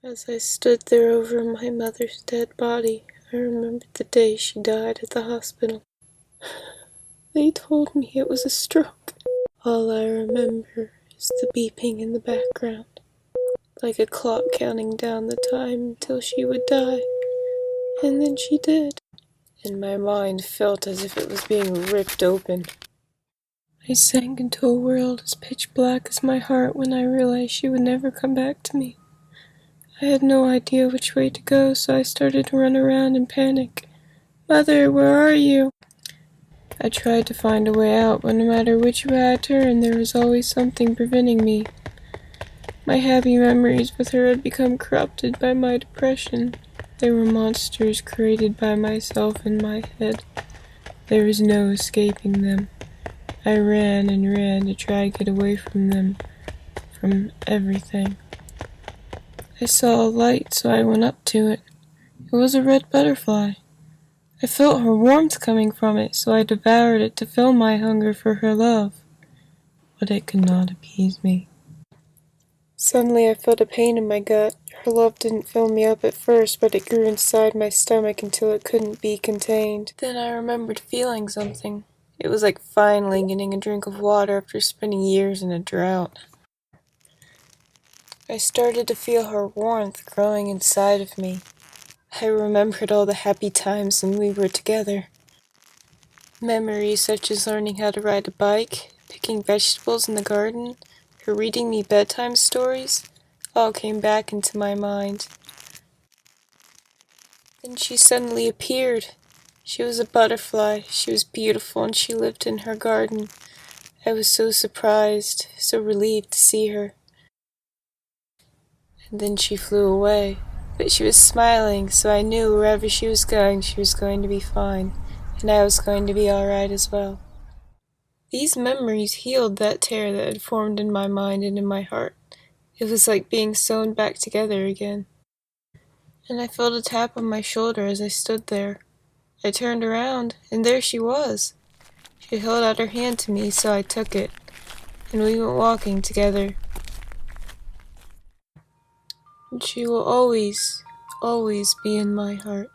As I stood there over my mother's dead body, I remembered the day she died at the hospital. They told me it was a stroke. All I remember is the beeping in the background, like a clock counting down the time until she would die. And then she did. And my mind felt as if it was being ripped open. I sank into a world as pitch black as my heart when I realized she would never come back to me. I had no idea which way to go, so I started to run around in panic. "Mother, where are you?" I tried to find a way out, but no matter which way I turned, there was always something preventing me. My happy memories with her had become corrupted by my depression. They were monsters created by myself in my head. There was no escaping them. I ran and ran to try to get away from them, from everything. I saw a light, so I went up to it. It was a red butterfly. I felt her warmth coming from it, so I devoured it to fill my hunger for her love. But it could not appease me. Suddenly I felt a pain in my gut. Her love didn't fill me up at first, but it grew inside my stomach until it couldn't be contained. Then I remembered feeling something. It was like finally getting a drink of water after spending years in a drought. I started to feel her warmth growing inside of me. I remembered all the happy times when we were together. Memories such as learning how to ride a bike, picking vegetables in the garden, her reading me bedtime stories, all came back into my mind. Then she suddenly appeared. She was a butterfly, she was beautiful, and she lived in her garden. I was so surprised, so relieved to see her. And then she flew away. But she was smiling, so I knew wherever she was going to be fine, and I was going to be alright as well. These memories healed that tear that had formed in my mind and in my heart. It was like being sewn back together again. And I felt a tap on my shoulder as I stood there. I turned around, and there she was. She held out her hand to me, so I took it, and we went walking together. And she will always, always be in my heart.